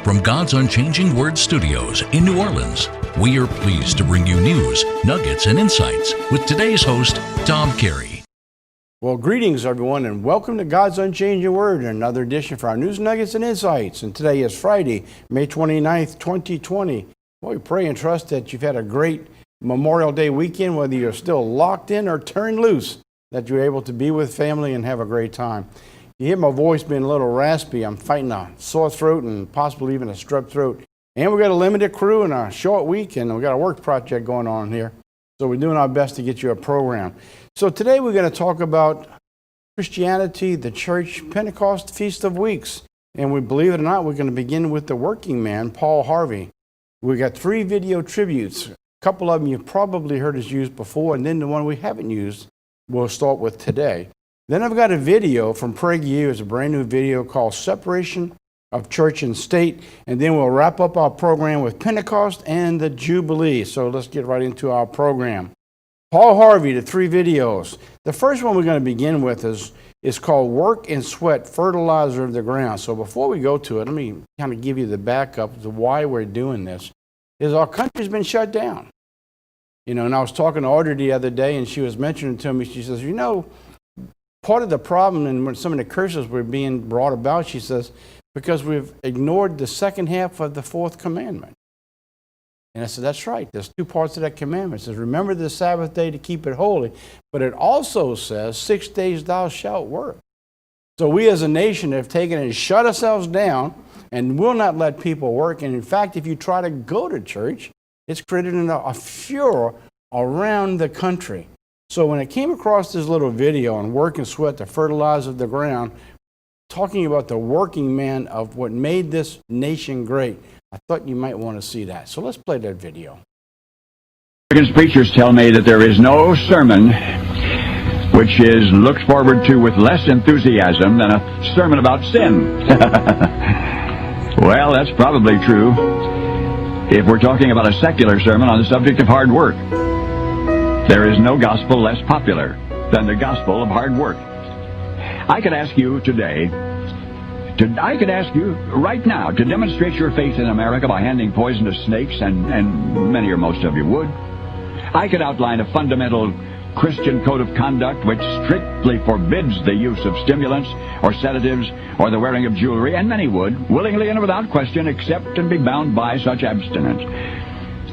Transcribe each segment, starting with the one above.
From God's Unchanging Word Studios in New Orleans, we are pleased to bring you news, nuggets, and insights with today's host, Tom Carey. Well, greetings, everyone, and welcome to God's Unchanging Word, another edition for our news, nuggets, and insights. And today is Friday, May 29th, 2020. Well, we pray and trust that you've had a great Memorial Day weekend, whether you're still locked in or turned loose, that you're able to be with family and have a great time. You hear my voice being a little raspy. I'm fighting a sore throat and possibly even a strep throat. And we've got a limited crew and a short week, and we've got a work project going on here. So we're doing our best to get you a program. So today we're going to talk about Christianity, the church, Pentecost, Feast of Weeks. And we believe it or not, we're going to begin with the working man, Paul Harvey. We got 3 video tributes. A couple of them you've probably heard us use before, and then the one we haven't used we'll start with today. Then I've got a video from PragerU. It's a brand new video called Separation of Church and State. And then we'll wrap up our program with Pentecost and the Jubilee. So let's get right into our program. Paul Harvey, the 3 videos. The first one we're going to begin with is called Work and Sweat, Fertilizer of the Ground. So before we go to it, let me kind of give you the backup to why we're doing this. Is our country's been shut down. You know, and I was talking to Audrey the other day, and she was mentioning to me, she says, you know, part of the problem and when some of the curses were being brought about, she says, because we've ignored the second half of the 4th commandment. And I said, that's right. There's 2 parts of that commandment. It says, remember the Sabbath day to keep it holy. But it also says, 6 days thou shalt work. So we as a nation have taken and shut ourselves down and will not let people work. And in fact, if you try to go to church, it's created a furor around the country. So when I came across this little video on Work and Sweat, the fertilizer of the ground, talking about the working man of what made this nation great, I thought you might want to see that. So let's play that video. American preachers tell me that there is no sermon which is looked forward to with less enthusiasm than a sermon about sin. Well, that's probably true if we're talking about a secular sermon on the subject of hard work. There is no gospel less popular than the gospel of hard work. I could ask you today, I could ask you right now to demonstrate your faith in America by handing poison to snakes, and many or most of you would. I could outline a fundamental Christian code of conduct which strictly forbids the use of stimulants or sedatives or the wearing of jewelry, and many would, willingly and without question, accept and be bound by such abstinence.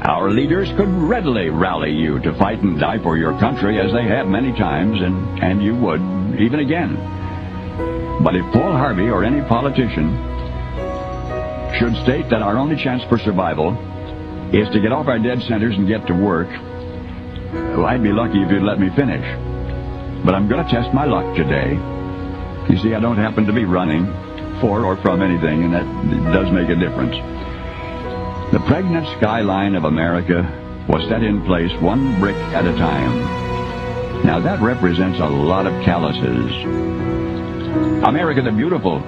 Our leaders could readily rally you to fight and die for your country, as they have many times, and you would, even again. But if Paul Harvey or any politician should state that our only chance for survival is to get off our dead centers and get to work, well, I'd be lucky if you'd let me finish. But I'm going to test my luck today. You see, I don't happen to be running for or from anything, and that does make a difference. The pregnant skyline of America was set in place 1 brick at a time. Now that represents a lot of calluses. America the Beautiful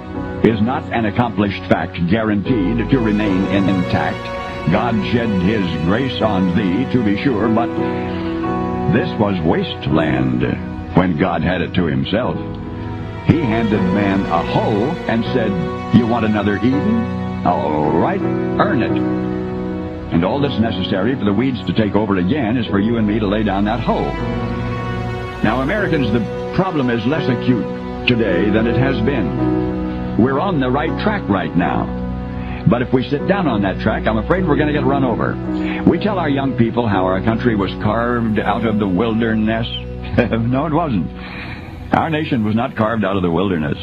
is not an accomplished fact guaranteed to remain intact. God shed His grace on thee, to be sure, but this was wasteland when God had it to Himself. He handed man a hoe and said, you want another Eden? All right, earn it. And all that's necessary for the weeds to take over again is for you and me to lay down that hoe. Now, Americans, the problem is less acute today than it has been. We're on the right track right now. But if we sit down on that track, I'm afraid we're going to get run over. We tell our young people how our country was carved out of the wilderness. No, it wasn't. Our nation was not carved out of the wilderness.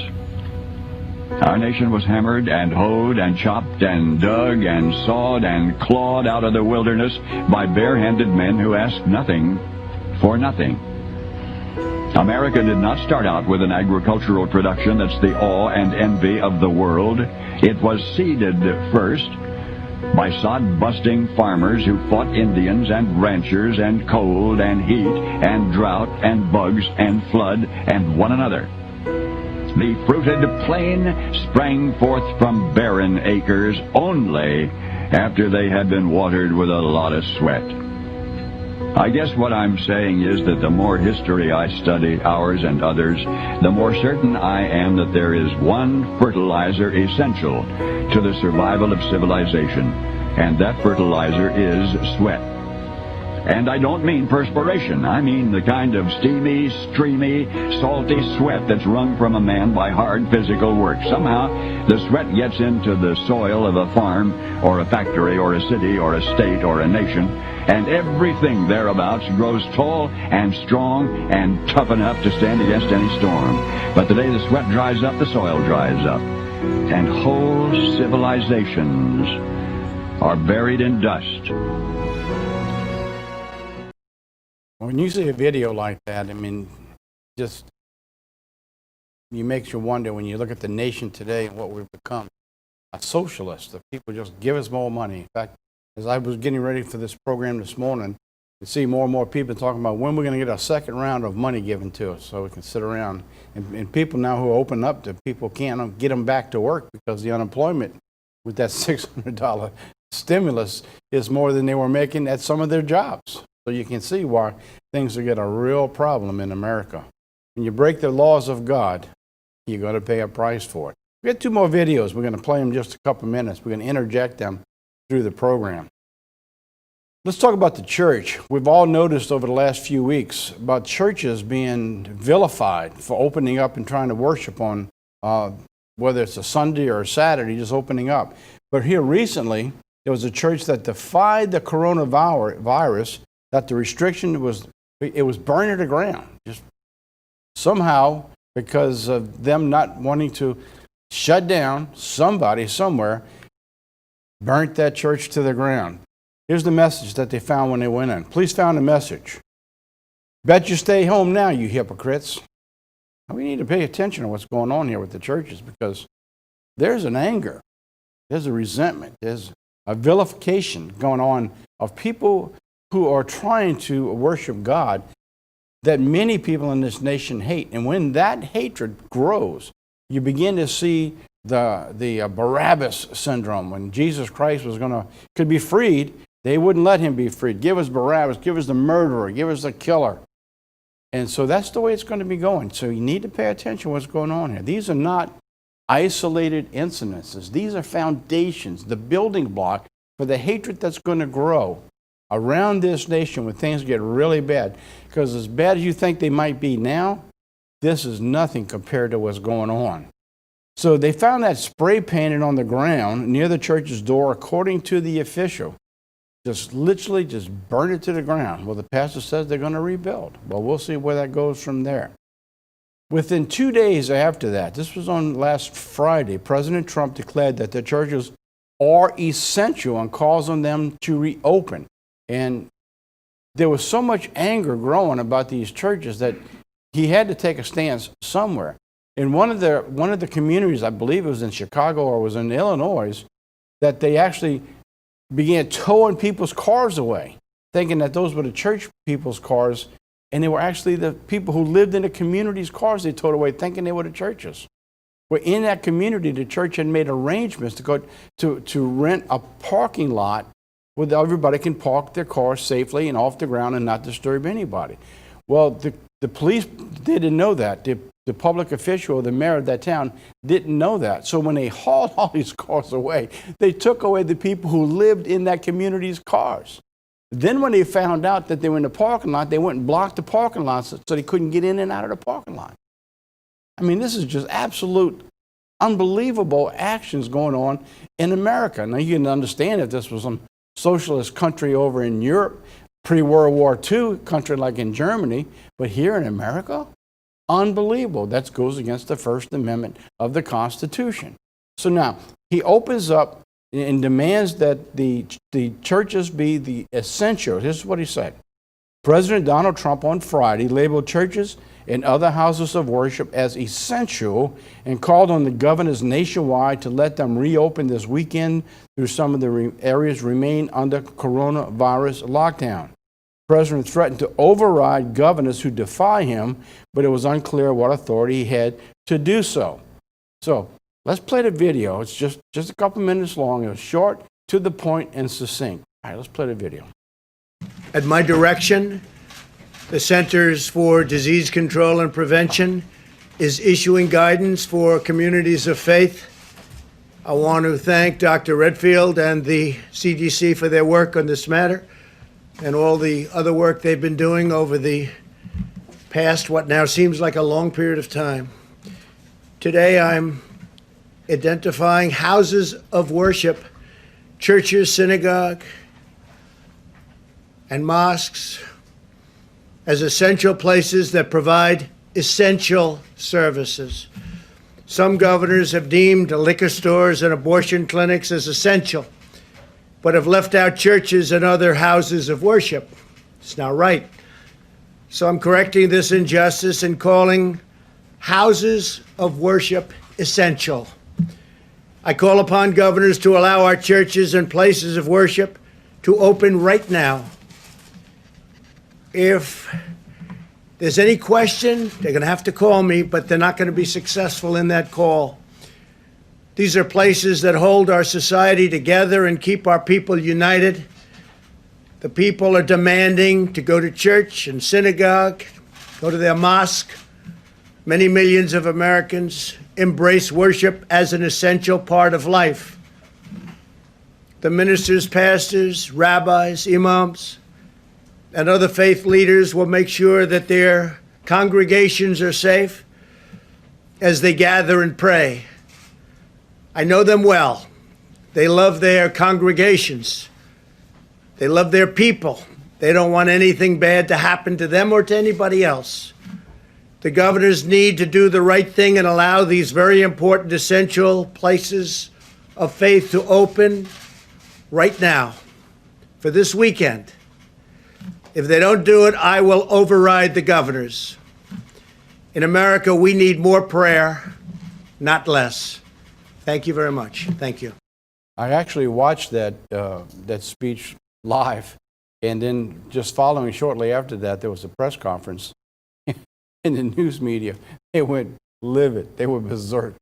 Our nation was hammered and hoed and chopped and dug and sawed and clawed out of the wilderness by bare-handed men who asked nothing for nothing. America did not start out with an agricultural production that's the awe and envy of the world. It was seeded first by sod-busting farmers who fought Indians and ranchers and cold and heat and drought and bugs and flood and one another. The fruited plain sprang forth from barren acres only after they had been watered with a lot of sweat. I guess what I'm saying is that the more history I study, ours and others, the more certain I am that there is one fertilizer essential to the survival of civilization, and that fertilizer is sweat. And I don't mean perspiration. I mean the kind of steamy, streamy, salty sweat that's wrung from a man by hard physical work. Somehow, the sweat gets into the soil of a farm, or a factory, or a city, or a state, or a nation, and everything thereabouts grows tall and strong and tough enough to stand against any storm. But the day the sweat dries up, the soil dries up, and whole civilizations are buried in dust. When you see a video like that, I mean, just, it makes you wonder when you look at the nation today and what we've become. A socialist, the people just give us more money. In fact, as I was getting ready for this program this morning, you see more and more people talking about when we're going to get a second round of money given to us so we can sit around. And people now who open up to people can't get them back to work because the unemployment with that $600 stimulus is more than they were making at some of their jobs. So you can see why things are getting a real problem in America. When you break the laws of God, you're going to pay a price for it. We got two more videos. We're going to play them just a couple minutes. We're going to interject them through the program. Let's talk about the church. We've all noticed over the last few weeks about churches being vilified for opening up and trying to worship on whether it's a Sunday or a Saturday, just opening up. But here recently, there was a church that defied the coronavirus, that the restriction was burned to the ground. Just somehow, because of them not wanting to shut down, somebody somewhere burnt that church to the ground. Here's the message that they found when they went in. Police found a message. Bet you stay home now, you hypocrites. We need to pay attention to what's going on here with the churches, because there's an anger, there's a resentment, there's a vilification going on of people who are trying to worship God that many people in this nation hate. And when that hatred grows, you begin to see the Barabbas syndrome. When Jesus Christ could be freed, they wouldn't let him be freed. Give us Barabbas, give us the murderer, give us the killer. And so that's the way it's going to be going. So you need to pay attention to what's going on here. These are not isolated incidences. These are foundations, the building block for the hatred that's going to grow around this nation when things get really bad. Because as bad as you think they might be now, this is nothing compared to what's going on. So they found that spray painted on the ground near the church's door, according to the official. Just literally just burned it to the ground. Well, the pastor says they're going to rebuild. Well, we'll see where that goes from there. Within 2 days after that, this was on last Friday, President Trump declared that the churches are essential and calls on them to reopen. And there was so much anger growing about these churches that he had to take a stance somewhere. In one of the communities, I believe it was in Chicago or it was in Illinois, that they actually began towing people's cars away, thinking that those were the church people's cars, and they were actually the people who lived in the community's cars they towed away, thinking they were the churches. Well, in that community, the church had made arrangements to go to rent a parking lot where everybody can park their cars safely and off the ground and not disturb anybody. Well, the police didn't know that. The public official, the mayor of that town, didn't know that. So when they hauled all these cars away, they took away the people who lived in that community's cars. Then when they found out that they were in the parking lot, they went and blocked the parking lot so they couldn't get in and out of the parking lot. I mean, this is just absolute unbelievable actions going on in America. Now, you can understand if this was some socialist country over in Europe, pre-World War II, country like in Germany, but here in America, unbelievable. That goes against the First Amendment of the Constitution. So now, he opens up and demands that the churches be the essential. This is what he said. President Donald Trump on Friday labeled churches and other houses of worship as essential and called on the governors nationwide to let them reopen this weekend through some of the areas remain under coronavirus lockdown. The president threatened to override governors who defy him, but it was unclear what authority he had to do so. So let's play the video. It's just a couple minutes long. It was short, to the point, and succinct. All right, let's play the video. At my direction, the Centers for Disease Control and Prevention is issuing guidance for communities of faith. I want to thank Dr. Redfield and the CDC for their work on this matter and all the other work they've been doing over the past, what now seems like a long period of time. Today, I'm identifying houses of worship, churches, synagogue, and mosques as essential places that provide essential services. Some governors have deemed liquor stores and abortion clinics as essential, but have left out churches and other houses of worship. It's not right. So I'm correcting this injustice and calling houses of worship essential. I call upon governors to allow our churches and places of worship to open right now. If there's any question, they're going to have to call me, but they're not going to be successful in that call. These are places that hold our society together and keep our people united. The people are demanding to go to church and synagogue, go to their mosque. Many millions of Americans embrace worship as an essential part of life. The ministers, pastors, rabbis, imams, and other faith leaders will make sure that their congregations are safe as they gather and pray. I know them well. They love their congregations. They love their people. They don't want anything bad to happen to them or to anybody else. The governors need to do the right thing and allow these very important, essential places of faith to open right now for this weekend. If they don't do it, I will override the governors. In America, we need more prayer, not less. Thank you very much. Thank you. I actually watched that speech live, and then just following shortly after that, there was a press conference. In the news media, they went livid. They were berserk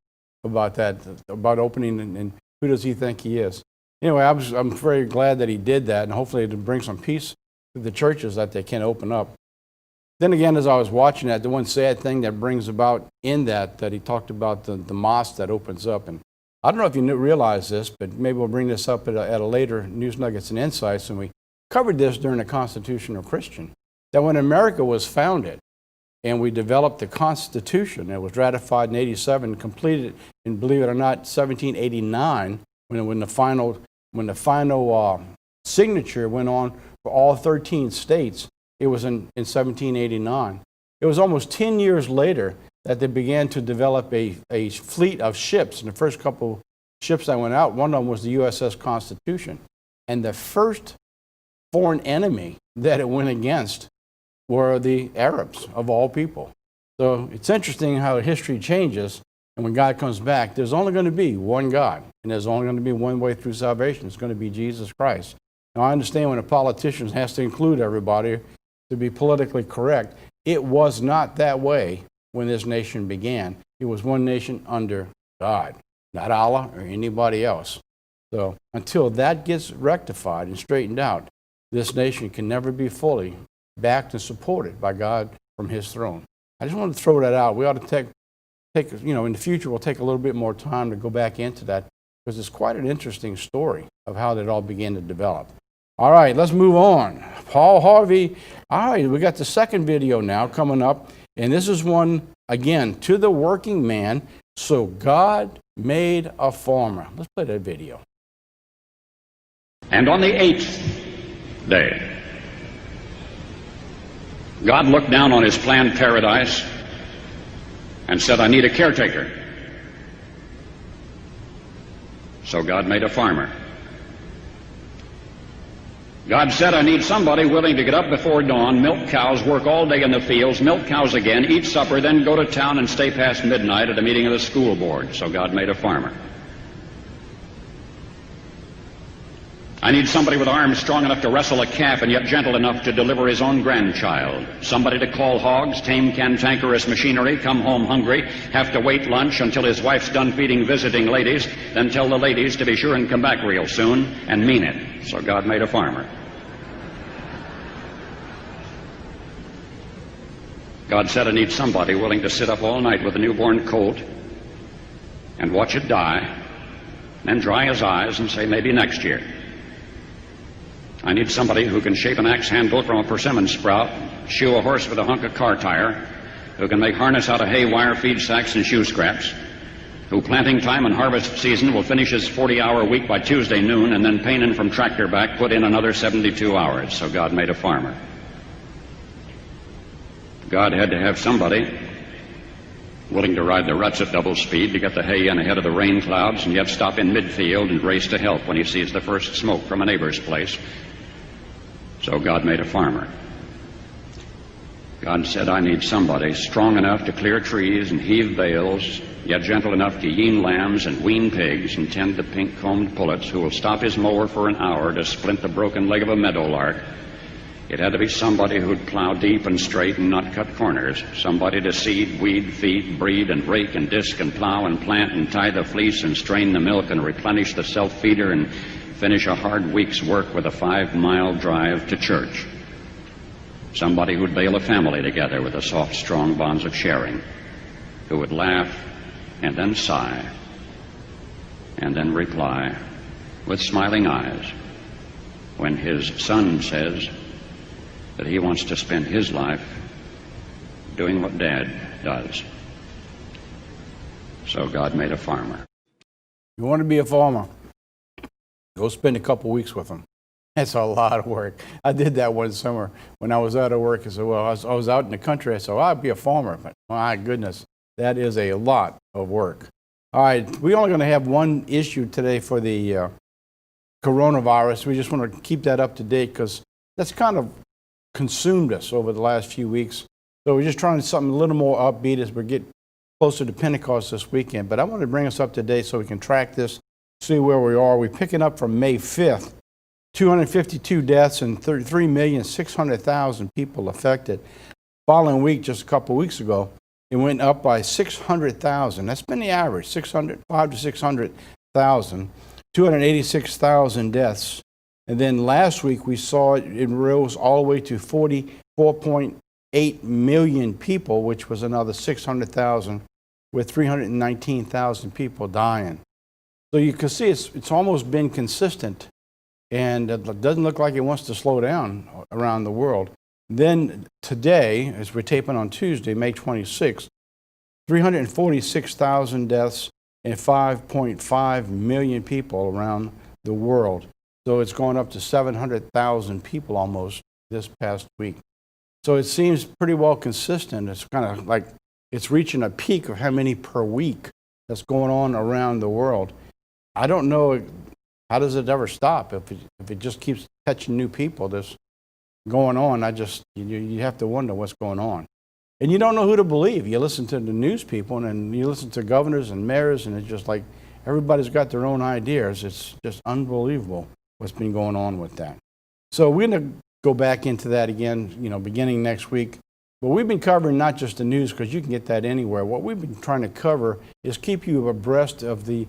about that, about opening, and who does he think he is? Anyway, I'm very glad that he did that, and hopefully it'll bring some peace to the churches that they can open up. Then again, as I was watching that, the one sad thing that brings about in that he talked about the mosque that opens up. And I don't know if you realize this, but maybe we'll bring this up at a later News Nuggets and Insights, and we covered this during the Constitutional Christian, that when America was founded, and we developed the Constitution. It was ratified in 87, completed in, believe it or not, 1789, when the final signature went on for all 13 states. It was in 1789. It was almost 10 years later that they began to develop a fleet of ships. And the first couple ships that went out, one of them was the USS Constitution. And the first foreign enemy that it went against were the Arabs, of all people. So it's interesting how history changes, and when God comes back, there's only going to be one God, and there's only going to be one way through salvation. It's going to be Jesus Christ. Now, I understand when a politician has to include everybody to be politically correct. It was not that way when this nation began. It was one nation under God, not Allah or anybody else. So until that gets rectified and straightened out, this nation can never be fully backed and supported by God from his throne. I just wanted to throw that out. We ought to take in the future, we'll take a little bit more time to go back into that, because it's quite an interesting story of how that all began to develop. All right, let's move on. Paul Harvey. All right, we got the second video now coming up, and this is one, again, to the working man. So God made a farmer. Let's play that video. And on the 8th day, God looked down on his planned paradise and said, I need a caretaker. So God made a farmer. God said, I need somebody willing to get up before dawn, milk cows, work all day in the fields, milk cows again, eat supper, then go to town and stay past midnight at a meeting of the school board. So God made a farmer. I need somebody with arms strong enough to wrestle a calf and yet gentle enough to deliver his own grandchild. Somebody to call hogs, tame cantankerous machinery, come home hungry, have to wait lunch until his wife's done feeding visiting ladies, then tell the ladies to be sure and come back real soon and mean it. So God made a farmer. God said, I need somebody willing to sit up all night with a newborn colt and watch it die, then dry his eyes and say, maybe next year. I need somebody who can shape an axe handle from a persimmon sprout, shoe a horse with a hunk of car tire, who can make harness out of hay, wire, feed sacks, and shoe scraps, who planting time and harvest season will finish his 40-hour week by Tuesday noon, and then pain in from tractor back put in another 72 hours. So God made a farmer. God had to have somebody willing to ride the ruts at double speed to get the hay in ahead of the rain clouds and yet stop in midfield and race to help when he sees the first smoke from a neighbor's place. So God made a farmer. God said, I need somebody strong enough to clear trees and heave bales, yet gentle enough to yean lambs and wean pigs and tend the pink-combed pullets, who will stop his mower for an hour to splint the broken leg of a meadowlark. It had to be somebody who'd plow deep and straight and not cut corners, somebody to seed, weed, feed, breed, and rake and disc and plow and plant and tie the fleece and strain the milk and replenish the self-feeder and finish a hard week's work with a 5-mile drive to church. Somebody who'd bail a family together with the soft, strong bonds of sharing, who would laugh and then sigh and then reply with smiling eyes when his son says that he wants to spend his life doing what Dad does. So God made a farmer. You want to be a farmer? Go spend a couple weeks with them. That's a lot of work. I did that one summer when I was out of work. I said, well, I was out in the country. I said, well, I'd be a farmer. But my goodness, that is a lot of work. All right, we're only going to have one issue today for the coronavirus. We just want to keep that up to date because that's kind of consumed us over the last few weeks. So we're just trying something a little more upbeat as we get closer to Pentecost this weekend. But I want to bring us up to date so we can track this, see where we are. We're picking up from May 5th. 252 deaths and 33,600,000 people affected. Following week, just a couple weeks ago, it went up by 600,000. That's been the average, 500 to 600,000. 286,000 deaths. And then last week, we saw it rose all the way to 44.8 million people, which was another 600,000, with 319,000 people dying. So you can see it's almost been consistent. And it doesn't look like it wants to slow down around the world. Then today, as we're taping on Tuesday, May 26th, 346,000 deaths and 5.5 million people around the world. So it's going up to 700,000 people almost this past week. So it seems pretty well consistent. It's kind of like it's reaching a peak of how many per week that's going on around the world. I don't know. How does it ever stop if it just keeps catching new people that's going on? You have to wonder what's going on. And you don't know who to believe. You listen to the news people and you listen to governors and mayors, and it's just like everybody's got their own ideas. It's just unbelievable what's been going on with that. So we're going to go back into that again, beginning next week. But we've been covering not just the news, because you can get that anywhere. What we've been trying to cover is keep you abreast of the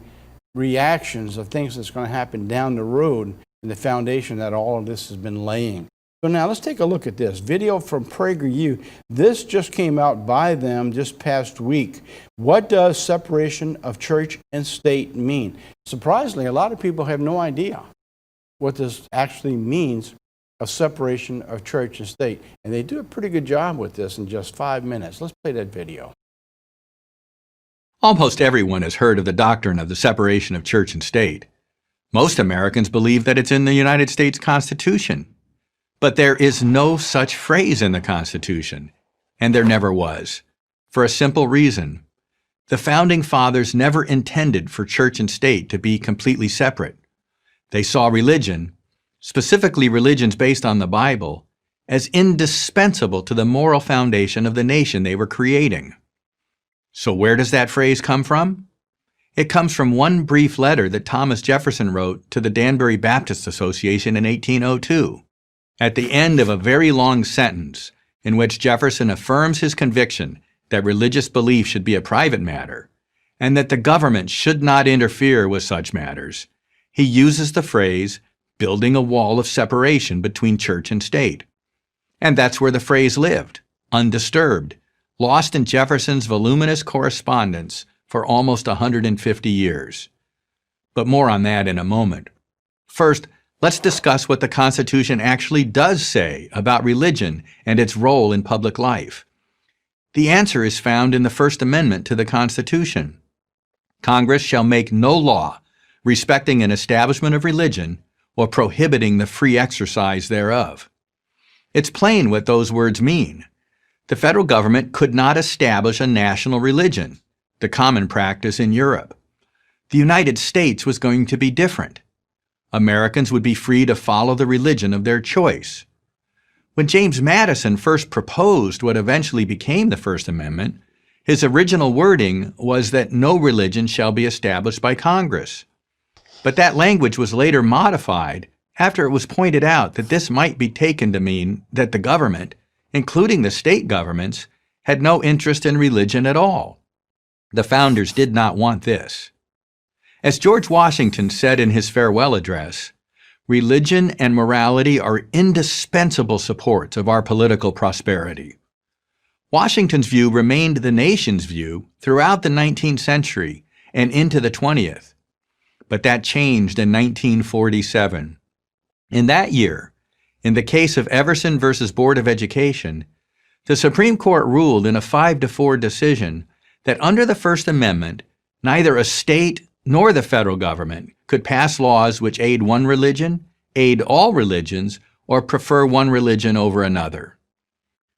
reactions of things that's going to happen down the road and the foundation that all of this has been laying. So now let's take a look at this video from PragerU. This just came out by them this past week. What does separation of church and state mean? Surprisingly, a lot of people have no idea what this actually means, a separation of church and state. And they do a pretty good job with this in just 5 minutes. Let's play that video. Almost everyone has heard of the doctrine of the separation of church and state. Most Americans believe that it's in the United States Constitution. But there is no such phrase in the Constitution, and there never was, for a simple reason. The Founding Fathers never intended for church and state to be completely separate. They saw religion, specifically religions based on the Bible, as indispensable to the moral foundation of the nation they were creating. So where does that phrase come from? It comes from one brief letter that Thomas Jefferson wrote to the Danbury Baptist Association in 1802. At the end of a very long sentence in which Jefferson affirms his conviction that religious belief should be a private matter and that the government should not interfere with such matters, he uses the phrase, building a wall of separation between church and state. And that's where the phrase lived, undisturbed, lost in Jefferson's voluminous correspondence for almost 150 years. But more on that in a moment. First, let's discuss what the Constitution actually does say about religion and its role in public life. The answer is found in the First Amendment to the Constitution. Congress shall make no law respecting an establishment of religion or prohibiting the free exercise thereof. It's plain what those words mean. The federal government could not establish a national religion, the common practice in Europe. The United States was going to be different. Americans would be free to follow the religion of their choice. When James Madison first proposed what eventually became the First Amendment, his original wording was that no religion shall be established by Congress. But that language was later modified after it was pointed out that this might be taken to mean that the government, including the state governments, had no interest in religion at all. The founders did not want this. As George Washington said in his farewell address, religion and morality are indispensable supports of our political prosperity. Washington's view remained the nation's view throughout the 19th century and into the 20th. But that changed in 1947. In that year, in the case of Everson versus Board of Education, the Supreme Court ruled in a 5-4 decision that under the First Amendment, neither a state nor the federal government could pass laws which aid one religion, aid all religions, or prefer one religion over another.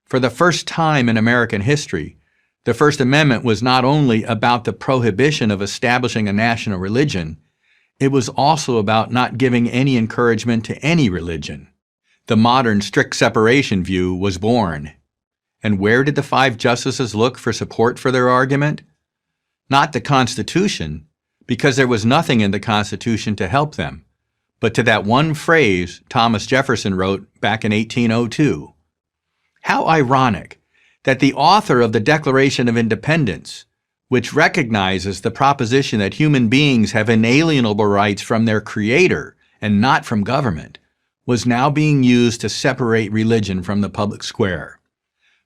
For the first time in American history, the First Amendment was not only about the prohibition of establishing a national religion, it was also about not giving any encouragement to any religion. The modern strict separation view was born. And where did the 5 justices look for support for their argument? Not the Constitution, because there was nothing in the Constitution to help them, but to that one phrase Thomas Jefferson wrote back in 1802. How ironic that the author of the Declaration of Independence, which recognizes the proposition that human beings have inalienable rights from their Creator and not from government, was now being used to separate religion from the public square.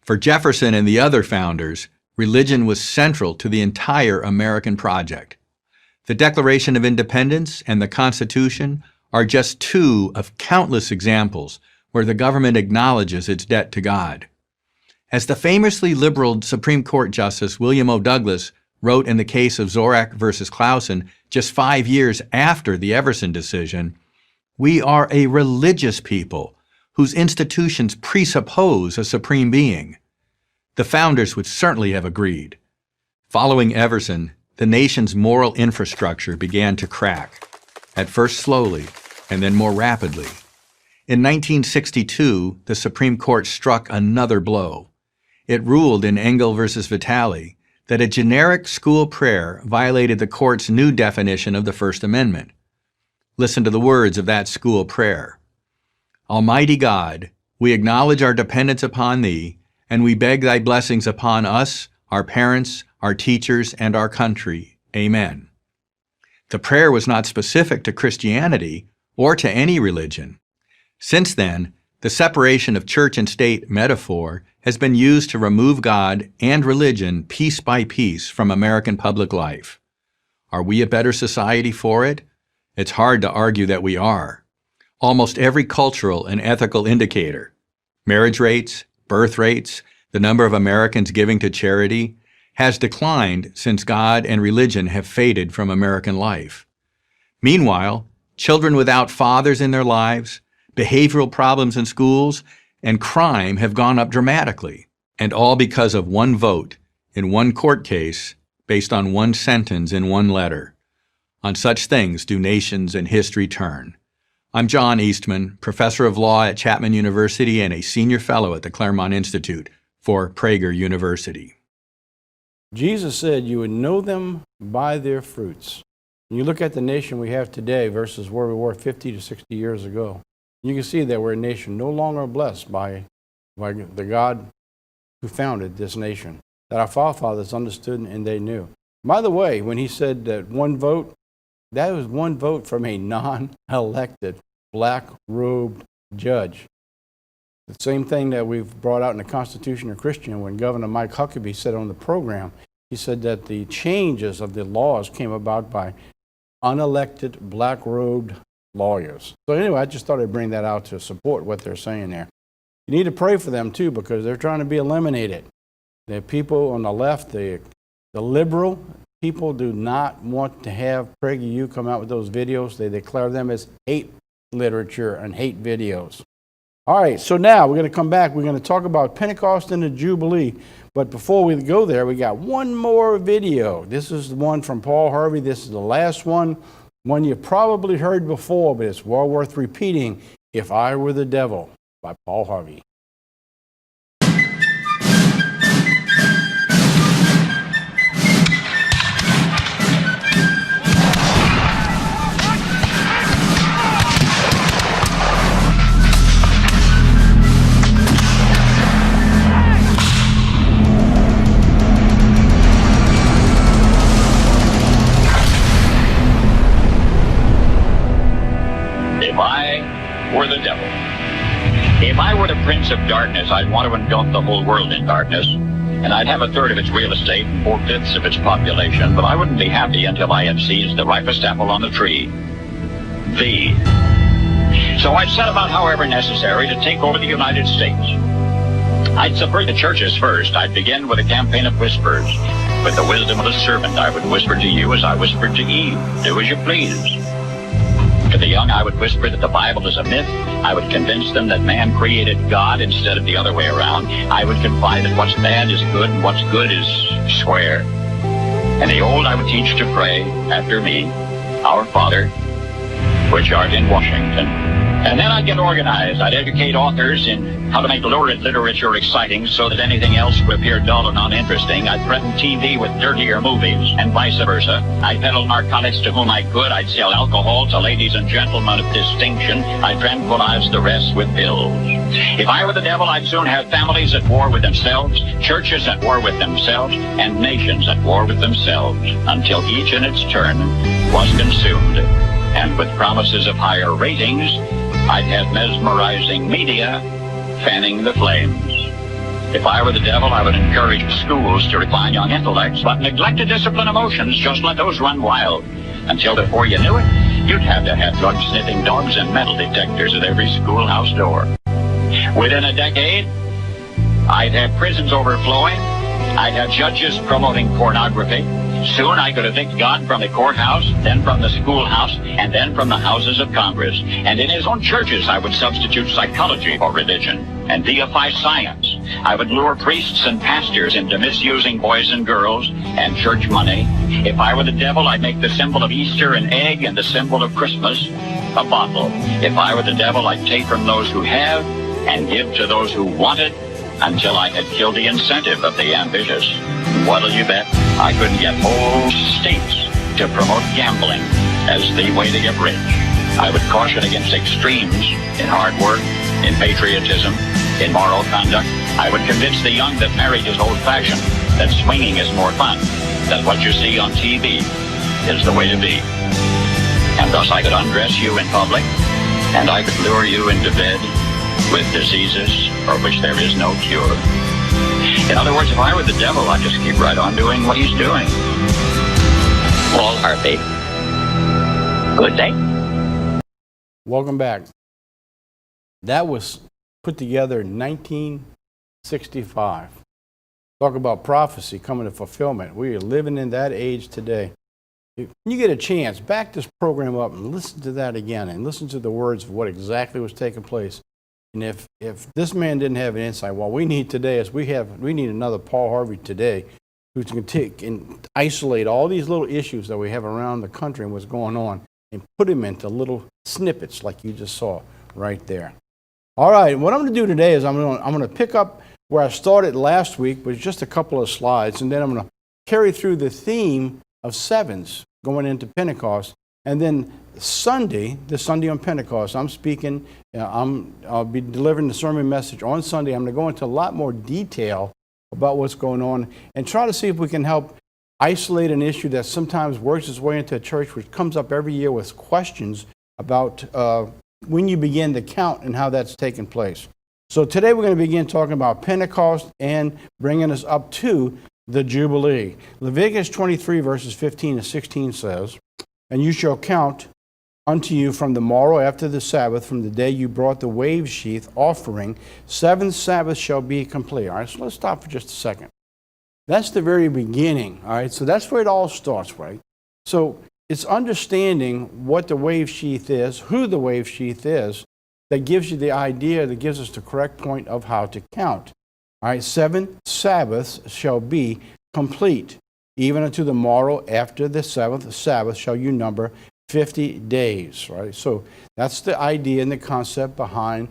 For Jefferson and the other founders, religion was central to the entire American project. The Declaration of Independence and the Constitution are just 2 of countless examples where the government acknowledges its debt to God. As the famously liberal Supreme Court Justice William O. Douglas wrote in the case of Zorak versus Clausen just 5 years after the Everson decision, we are a religious people whose institutions presuppose a supreme being. The founders would certainly have agreed. Following Everson, the nation's moral infrastructure began to crack, at first slowly and then more rapidly. In 1962, the Supreme Court struck another blow. It ruled in Engel versus Vitale that a generic school prayer violated the court's new definition of the First Amendment. Listen to the words of that school prayer. Almighty God, we acknowledge our dependence upon Thee, and we beg Thy blessings upon us, our parents, our teachers, and our country. Amen. The prayer was not specific to Christianity or to any religion. Since then, the separation of church and state metaphor has been used to remove God and religion piece by piece from American public life. Are we a better society for it? It's hard to argue that we are. Almost every cultural and ethical indicator, marriage rates, birth rates, the number of Americans giving to charity, has declined since God and religion have faded from American life. Meanwhile, children without fathers in their lives, behavioral problems in schools, and crime have gone up dramatically, and all because of one vote in one court case based on one sentence in one letter. On such things do nations and history turn. I'm John Eastman, professor of law at Chapman University and a senior fellow at the Claremont Institute for Prager University. Jesus said you would know them by their fruits. When you look at the nation we have today versus where we were 50 to 60 years ago, you can see that we're a nation no longer blessed by the God who founded this nation, that our forefathers understood and they knew. By the way, when he said that one vote, that was one vote from a non-elected, black-robed judge. The same thing that we've brought out in the Constitution of Christian when Governor Mike Huckabee said on the program, he said that the changes of the laws came about by unelected black-robed lawyers. So anyway, I just thought I'd bring that out to support what they're saying there. You need to pray for them too, because they're trying to be eliminated. The people on the left, the liberal people, do not want to have PragerU come out with those videos. They declare them as hate literature and hate videos. All right, so now we're going to come back. We're going to talk about Pentecost and the Jubilee. But before we go there, we got one more video. This is the one from Paul Harvey. This is the last one you've probably heard before, but it's well worth repeating. If I Were the Devil by Paul Harvey. If I were the devil, if I were the prince of darkness, I'd want to engulf the whole world in darkness, and I'd have a third of its real estate and 4/5 of its population, but I wouldn't be happy until I had seized the ripest apple on the tree. Thee. So I'd set about, however necessary, to take over the United States. I'd subvert the churches first. I'd begin with a campaign of whispers. With the wisdom of a servant, I would whisper to you as I whispered to Eve, do as you please. To the young, I would whisper that the Bible is a myth. I would convince them that man created God instead of the other way around. I would confide that what's bad is good and what's good is square. And the old, I would teach to pray after me, Our Father, which art in Washington. And then I'd get organized. I'd educate authors in how to make lurid literature exciting so that anything else would appear dull and uninteresting. I'd threaten TV with dirtier movies and vice versa. I'd peddle narcotics to whom I could. I'd sell alcohol to ladies and gentlemen of distinction. I'd tranquilize the rest with pills. If I were the devil, I'd soon have families at war with themselves, churches at war with themselves, and nations at war with themselves, until each in its turn was consumed. And with promises of higher ratings, I'd have mesmerizing media fanning the flames. If I were the devil, I would encourage schools to refine young intellects, but neglect to discipline emotions. Just let those run wild. Until before you knew it, you'd have to have drug-sniffing dogs and metal detectors at every schoolhouse door. Within a decade, I'd have prisons overflowing. I'd have judges promoting pornography. Soon I could evict God from the courthouse, then from the schoolhouse, and then from the houses of Congress. And in his own churches, I would substitute psychology for religion and deify science. I would lure priests and pastors into misusing boys and girls and church money. If I were the devil, I'd make the symbol of Easter an egg and the symbol of Christmas a bottle. If I were the devil, I'd take from those who have and give to those who want it until I had killed the incentive of the ambitious. What'll you bet? I couldn't get whole states to promote gambling as the way to get rich. I would caution against extremes in hard work, in patriotism, in moral conduct. I would convince the young that marriage is old-fashioned, that swinging is more fun, that what you see on TV is the way to be. And thus I could undress you in public, and I could lure you into bed with diseases for which there is no cure. In other words, if I were the devil, I'd just keep right on doing what he's doing. Paul Harvey. Good day. Welcome back. That was put together in 1965. Talk about prophecy coming to fulfillment. We are living in that age today. If you get a chance, back this program up and listen to that again and listen to the words of what exactly was taking place. And if this man didn't have an insight, what we need today is we need another Paul Harvey today who can take and isolate all these little issues that we have around the country and what's going on and put them into little snippets like you just saw right there. All right, what I'm going to do today is I'm going to pick up where I started last week with just a couple of slides, and then I'm going to carry through the theme of sevens going into Pentecost, and then this Sunday on Pentecost, I'm speaking. I'll be delivering the sermon message on Sunday. I'm going to go into a lot more detail about what's going on and try to see if we can help isolate an issue that sometimes works its way into a church, which comes up every year with questions about when you begin to count and how that's taking place. So today we're going to begin talking about Pentecost and bringing us up to the Jubilee. Leviticus 23 verses 15 to 16 says, "And you shall count unto you from the morrow after the Sabbath, from the day you brought the wave sheaf offering, 7 Sabbaths shall be complete." All right, so let's stop for just a second. That's the very beginning, all right? So that's where it all starts, right? So it's understanding what the wave sheath is, who the wave sheath is, that gives you the idea, that gives us the correct point of how to count. All right, 7 Sabbaths shall be complete. Even unto the morrow after the 7th Sabbath shall you number 50 days, right? So that's the idea and the concept behind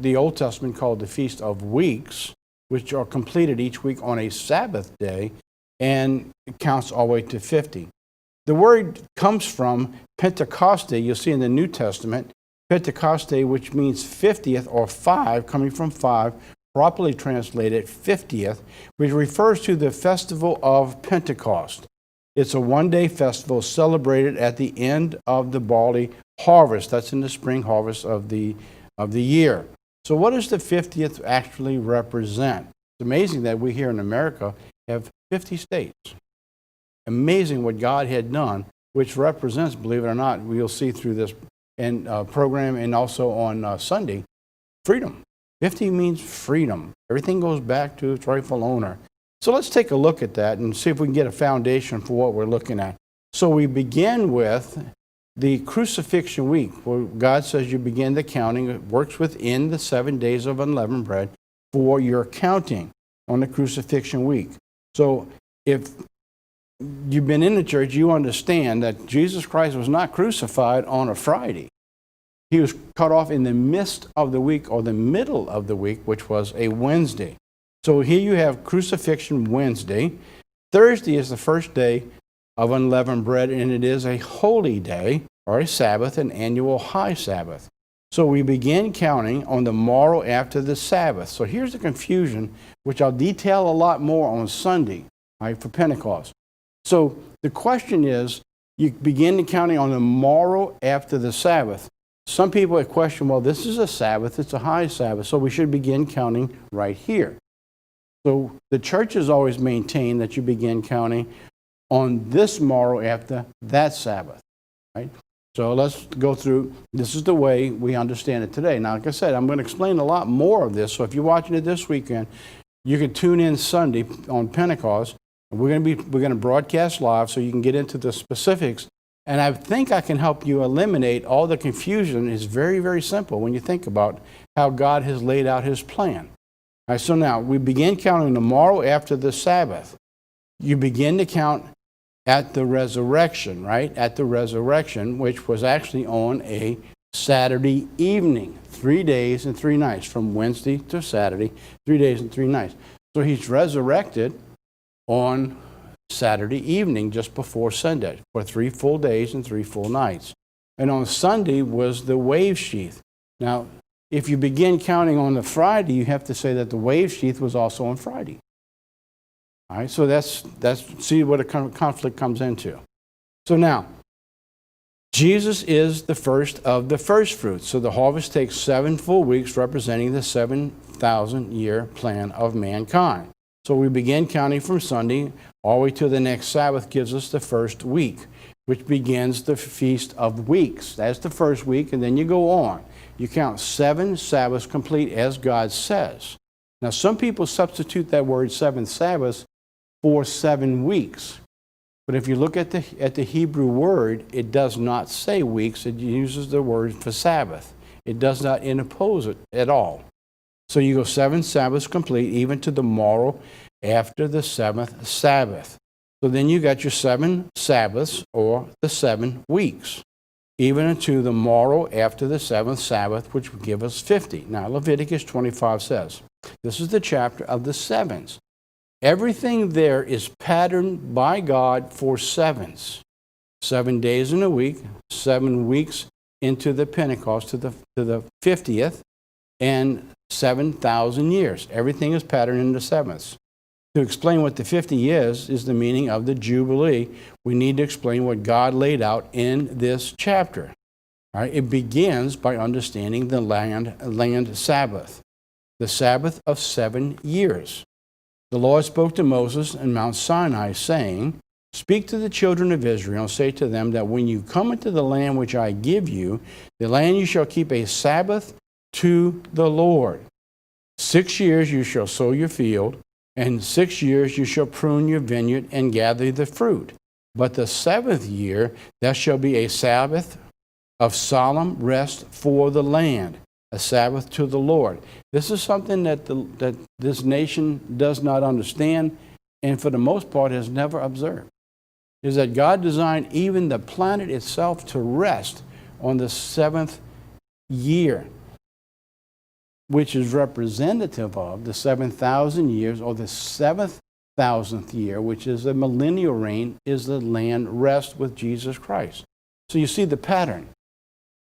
the Old Testament called the Feast of Weeks, which are completed each week on a Sabbath day, and it counts all the way to 50. The word comes from Pentecoste. You'll see in the New Testament, Pentecoste, which means 50th or 5, coming from 5, properly translated 50th, which refers to the festival of Pentecost. It's a one-day festival celebrated at the end of the barley harvest. That's in the spring harvest of the year. So what does the 50th actually represent? It's amazing that we here in America have 50 states. Amazing what God had done, which represents, believe it or not, we'll see through this program and also on Sunday, freedom. 50 means freedom. Everything goes back to its rightful owner. So let's take a look at that and see if we can get a foundation for what we're looking at. So we begin with the crucifixion week, where God says you begin the counting. It works within the 7 days of unleavened bread for your counting on the crucifixion week. So if you've been in the church, you understand that Jesus Christ was not crucified on a Friday. He was cut off in the midst of the week or the middle of the week, which was a Wednesday. So here you have Crucifixion Wednesday. Thursday is the first day of unleavened bread, and it is a holy day or a Sabbath, an annual high Sabbath. So we begin counting on the morrow after the Sabbath. So here's the confusion, which I'll detail a lot more on Sunday, right, for Pentecost. So the question is, you begin the counting on the morrow after the Sabbath. Some people have questioned, well, this is a Sabbath, it's a high Sabbath, so we should begin counting right here. So the church has always maintained that you begin counting on this morrow after that Sabbath, right? So let's go through, this is the way we understand it today. Now, like I said, I'm going to explain a lot more of this, so if you're watching it this weekend, you can tune in Sunday on Pentecost. We're going to broadcast live so you can get into the specifics, and I think I can help you eliminate all the confusion. It's very, very simple when you think about how God has laid out his plan. All right, so now we begin counting the morrow after the Sabbath. You begin to count at the resurrection, right? At the resurrection, which was actually on a Saturday evening, 3 days and 3 nights, from Wednesday to Saturday, 3 days and 3 nights. So he's resurrected on Saturday evening, just before Sunday, for 3 full days and 3 full nights. And on Sunday was the wave sheath. Now, if you begin counting on the Friday, you have to say that the wave sheath was also on Friday. All right, so that's see what a conflict comes into. So now, Jesus is the first of the first fruits. So the harvest takes 7 full weeks, representing the 7,000-year plan of mankind. So we begin counting from Sunday all the way to the next Sabbath gives us the first week, which begins the Feast of Weeks. That's the first week, and then you go on. You count 7 Sabbaths complete as God says. Now, some people substitute that word 7 Sabbaths for 7 weeks. But if you look at the Hebrew word, it does not say weeks. It uses the word for Sabbath. It does not interpose it at all. So you go 7 Sabbaths complete, even to the morrow after the 7th Sabbath. So then you got your 7 Sabbaths, or the 7 weeks, even unto the morrow after the 7th Sabbath, which would give us 50. Now, Leviticus 25 says, this is the chapter of the sevens. Everything there is patterned by God for sevens. 7 days in a week, 7 weeks into the Pentecost, to the 50th, and 7,000 years. Everything is patterned into sevenths. To explain what the 50 is the meaning of the Jubilee. We need to explain what God laid out in this chapter. All right? It begins by understanding the land Sabbath. the Sabbath of 7 years. The Lord spoke to Moses in Mount Sinai, saying, Speak to the children of Israel, and say to them that when you come into the land which I give you, the land you shall keep a Sabbath to the Lord. 6 years you shall sow your field, and 6 years you shall prune your vineyard and gather the fruit. But the 7th year there shall be a Sabbath of solemn rest for the land, a Sabbath to the Lord. This is something that this nation does not understand, and for the most part has never observed. Is that God designed even the planet itself to rest on the 7th year, which is representative of the 7,000 years, or the 7,000th year, which is the millennial reign, is the land rest with Jesus Christ. So you see the pattern.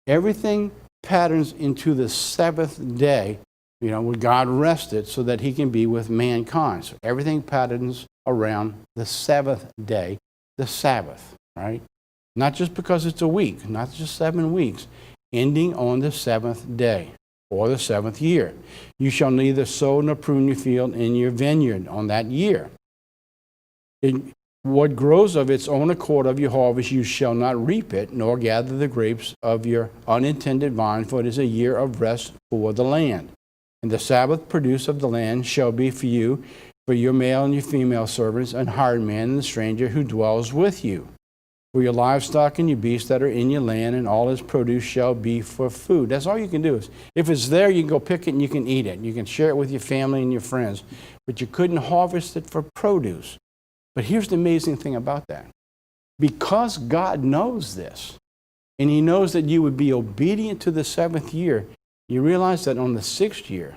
Everything patterns into the 7th day, where God rested so that he can be with mankind. So everything patterns around the 7th day, the Sabbath, right? Not just because it's a week, not just 7 weeks, ending on the 7th day or the 7th year. You shall neither sow nor prune your field in your vineyard on that year. What grows of its own accord of your harvest, you shall not reap it, nor gather the grapes of your unintended vine, for it is a year of rest for the land. And the Sabbath produce of the land shall be for you, for your male and your female servants, and hired man and the stranger who dwells with you. For your livestock and your beasts that are in your land, and all its produce shall be for food. That's all you can do. If it's there, you can go pick it and you can eat it. You can share it with your family and your friends. But you couldn't harvest it for produce. But here's the amazing thing about that. Because God knows this, and he knows that you would be obedient to the 7th year, you realize that on the 6th year,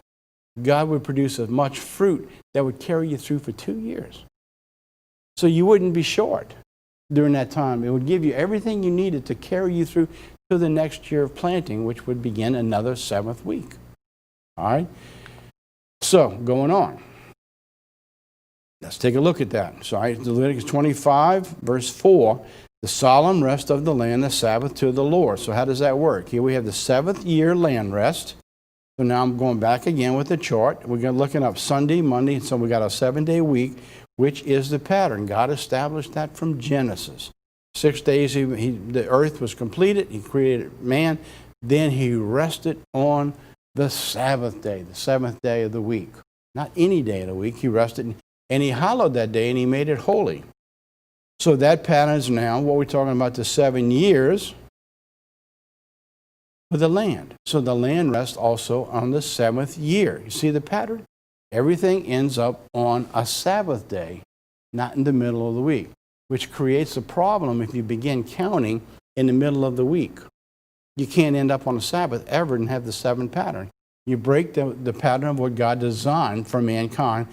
God would produce as much fruit that would carry you through for 2 years. So you wouldn't be short during that time. It would give you everything you needed to carry you through to the next year of planting, which would begin another 7th week. All right? So, going on. Let's take a look at that. So, Leviticus 25, verse 4, the solemn rest of the land, the Sabbath to the Lord. So how does that work? Here we have the 7th year land rest. So now I'm going back again with the chart. We're looking up Sunday, Monday, so we got a 7-day week, which is the pattern. God established that from Genesis. 6 days the earth was completed. He created man. Then he rested on the Sabbath day, the 7th day of the week. Not any day of the week. He rested, and he hallowed that day, and he made it holy. So that pattern is now what we're talking about, the 7 years for the land. So the land rests also on the 7th year. You see the pattern? Everything ends up on a Sabbath day, not in the middle of the week, which creates a problem if you begin counting in the middle of the week. You can't end up on a Sabbath ever and have the 7 pattern. You break the pattern of what God designed for mankind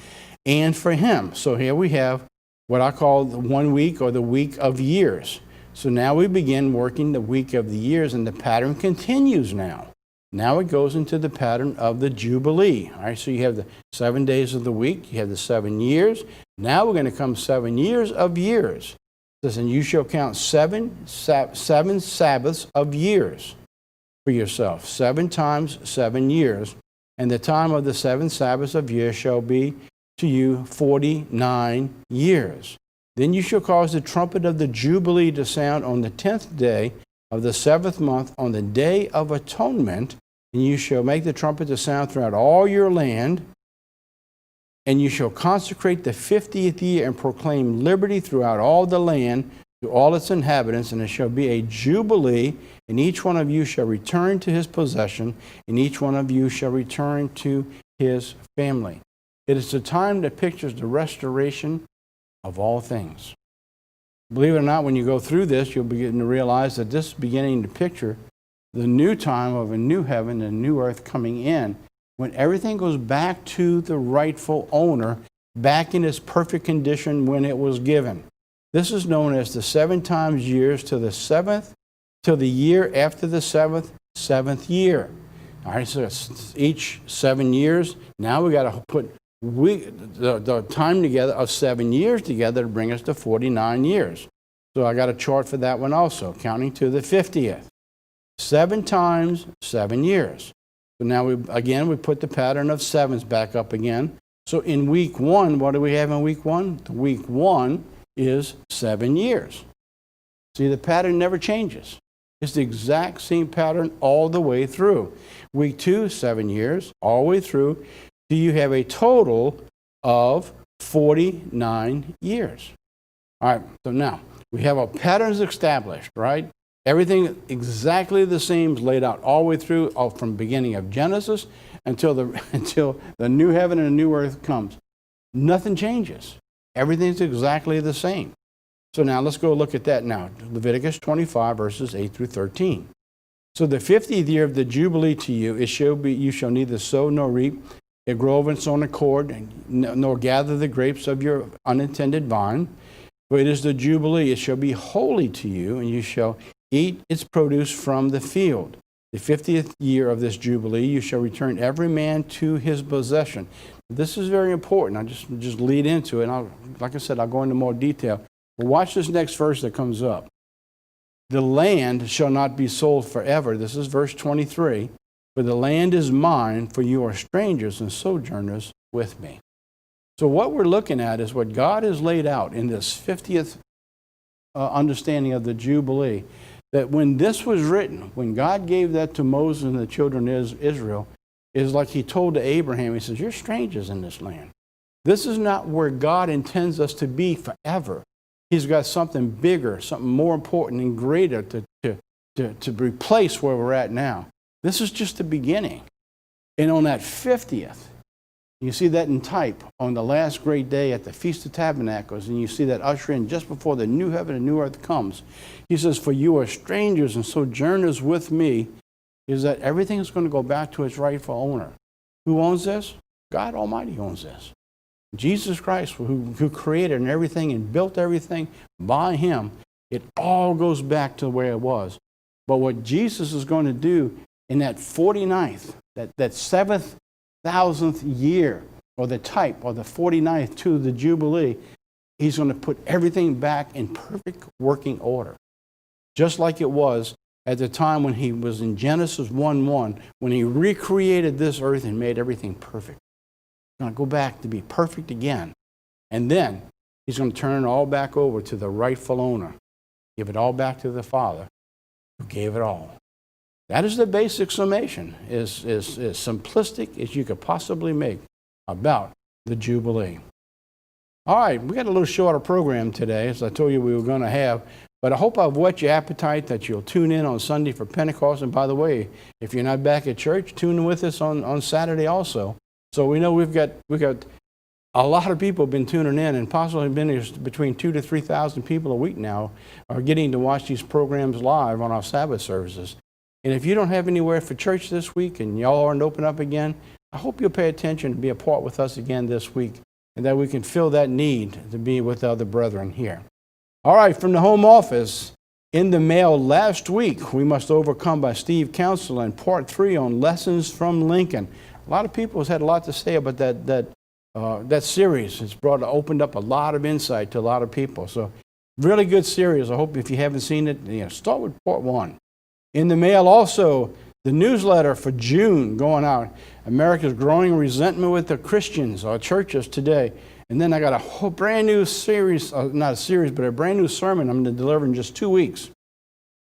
and for him. So here we have what I call the 1 week, or the week of years. So now we begin working the week of the years, and the pattern continues now. Now it goes into the pattern of the Jubilee. All right, so you have the 7 days of the week, you have the 7 years. Now we're going to come 7 years of years. It says, and you shall count seven Sabbaths of years for yourself, 7 times 7 years. And the time of the 7 Sabbaths of years shall be to you 49 years. Then you shall cause the trumpet of the Jubilee to sound on the 10th day of the 7th month, on the day of atonement, and you shall make the trumpet to sound throughout all your land, and you shall consecrate the 50th year and proclaim liberty throughout all the land to all its inhabitants, and it shall be a jubilee, and each one of you shall return to his possession, and each one of you shall return to his family. It is a time that pictures the restoration of all things. Believe it or not, when you go through this, you'll begin to realize that this is beginning to picture the new time of a new heaven and a new earth coming in, when everything goes back to the rightful owner, back in its perfect condition when it was given. This is known as the 7 times years to the 7th, till the year after the 7th year. All right, so it's each 7 years. Now we got to put the time together of 7 years together to bring us to 49 years. So I got a chart for that one also, counting to the 50th. 7 times 7 years. So now we put the pattern of sevens back up again. So in week 1, what do we have in week 1? Week 1 is 7 years. See, the pattern never changes. It's the exact same pattern all the way through. Week 2, 7 years, all the way through. So you have a total of 49 years. All right, so now we have our patterns established, right? Everything exactly the same is laid out all the way through, from beginning of Genesis until the new heaven and the new earth comes. Nothing changes. Everything's exactly the same. So now let's go look at that now. Leviticus 25, verses 8 through 13. So the 50th year of the Jubilee to you, you shall neither sow nor reap a grove and sown accord, nor gather the grapes of your unintended vine. For it is the Jubilee, it shall be holy to you, and you shall eat its produce from the field. The 50th year of this Jubilee, you shall return every man to his possession. This is very important. I just lead into it, and like I said, I'll go into more detail. But watch this next verse that comes up. The land shall not be sold forever. This is verse 23. For the land is mine, for you are strangers and sojourners with me. So what we're looking at is what God has laid out in this 50th understanding of the Jubilee, that when this was written, when God gave that to Moses and the children of Israel, is like he told to Abraham, he says, you're strangers in this land. This is not where God intends us to be forever. He's got something bigger, something more important and greater to replace where we're at now. This is just the beginning. And on that 50th, you see that in type on the last great day at the Feast of Tabernacles, and you see that usher in just before the new heaven and new earth comes. He says, for you are strangers and sojourners with me, is that everything is going to go back to its rightful owner. Who owns this? God Almighty owns this. Jesus Christ, who created and everything and built everything by him, it all goes back to where it was. But what Jesus is going to do in that 49th, that 7,000th year, or the type, or the 49th to the Jubilee, he's going to put everything back in perfect working order. Just like it was at the time when he was in Genesis 1:1, when he recreated this earth and made everything perfect. He's going to go back to be perfect again. And then he's going to turn it all back over to the rightful owner. Give it all back to the Father who gave it all. That is the basic summation, as simplistic as you could possibly make about the Jubilee. All right, we got a little shorter program today, as I told you we were going to have, but I hope I've whet your appetite that you'll tune in on Sunday for Pentecost. And by the way, if you're not back at church, tune in with us on Saturday also. So we know we've got a lot of people have been tuning in, and possibly been between 2,000 to 3,000 people a week now are getting to watch these programs live on our Sabbath services. And if you don't have anywhere for church this week and y'all aren't open up again, I hope you'll pay attention to be a part with us again this week, and that we can fill that need to be with other brethren here. All right, from the home office, in the mail last week, We Must Overcome by Steve Counsel, and part 3 on Lessons from Lincoln. A lot of people have had a lot to say about that series. It's opened up a lot of insight to a lot of people. So really good series. I hope if you haven't seen it, start with part 1. In the mail also, the newsletter for June going out, America's Growing Resentment with the Christians, our churches today. And then I got a whole brand new series, not a series, but a brand new sermon I'm going to deliver in just 2 weeks.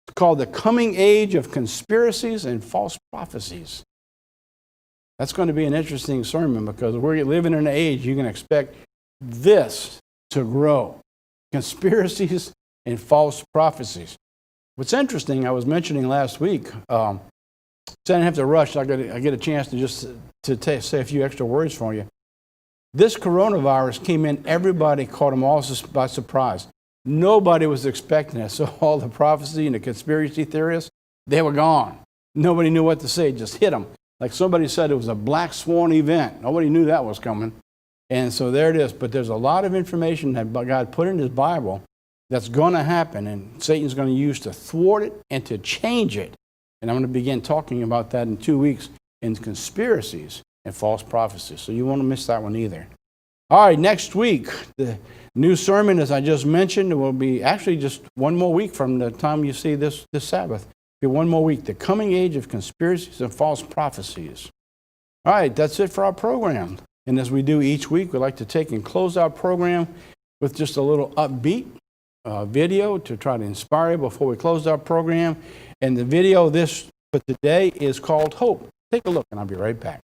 It's called The Coming Age of Conspiracies and False Prophecies. That's going to be an interesting sermon, because we're living in an age you can expect this to grow. Conspiracies and false prophecies. What's interesting, I was mentioning last week, so I didn't have to rush. I get a chance to say a few extra words for you. This coronavirus came in, everybody caught them all by surprise. Nobody was expecting it. So all the prophecy and the conspiracy theorists, they were gone. Nobody knew what to say, it just hit them. Like somebody said, it was a black swan event. Nobody knew that was coming. And so there it is. But there's a lot of information that God put in his Bible that's going to happen, and Satan's going to use to thwart it and to change it. And I'm going to begin talking about that in 2 weeks in conspiracies and false prophecies. So you won't miss that one either. All right, next week, the new sermon, as I just mentioned, will be actually just one more week from the time you see this Sabbath. Be one more week. The coming age of conspiracies and false prophecies. All right, that's it for our program. And as we do each week, we like to take and close our program with just a little upbeat video to try to inspire you before we close our program. And the video for today is called Hope. Take a look, and I'll be right back.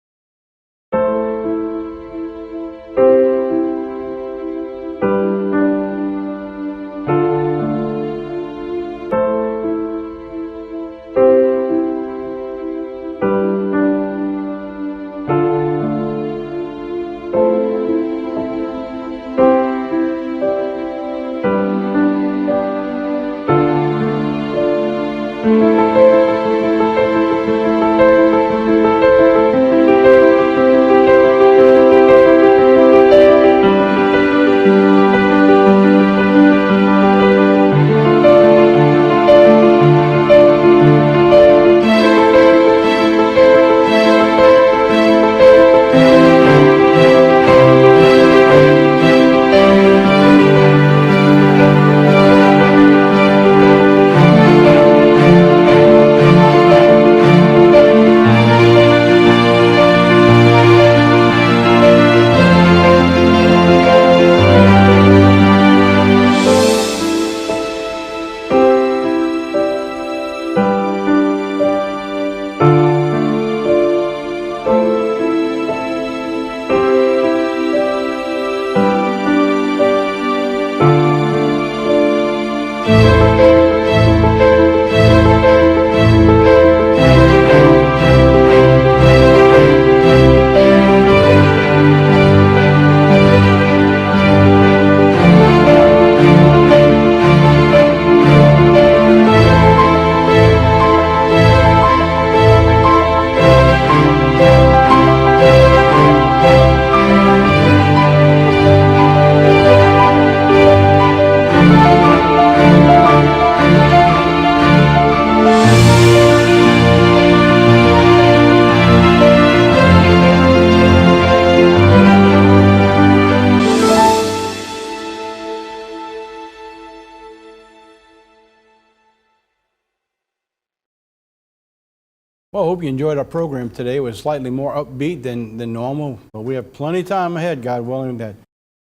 Well, I hope you enjoyed our program today. It was slightly more upbeat than normal, but we have plenty of time ahead, God willing, that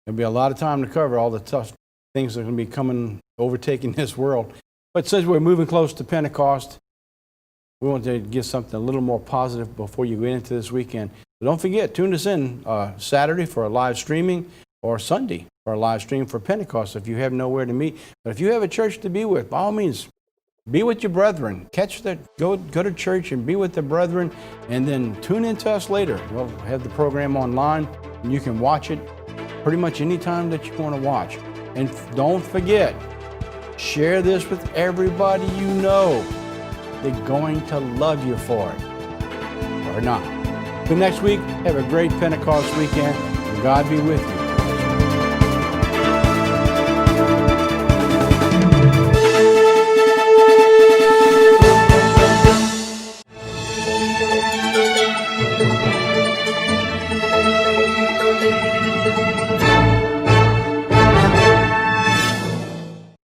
there'll be a lot of time to cover all the tough things that are going to be overtaking this world. But since we're moving close to Pentecost, we want to get something a little more positive before you get into this weekend. But don't forget, tune us in Saturday for a live streaming or Sunday for a live stream for Pentecost if you have nowhere to meet. But if you have a church to be with, by all means, be with your brethren. Go to church and be with the brethren, and then tune in to us later. We'll have the program online, and you can watch it pretty much any time that you want to watch. And don't forget, share this with everybody you know. They're going to love you for it, or not. Till next week, have a great Pentecost weekend, and God be with you.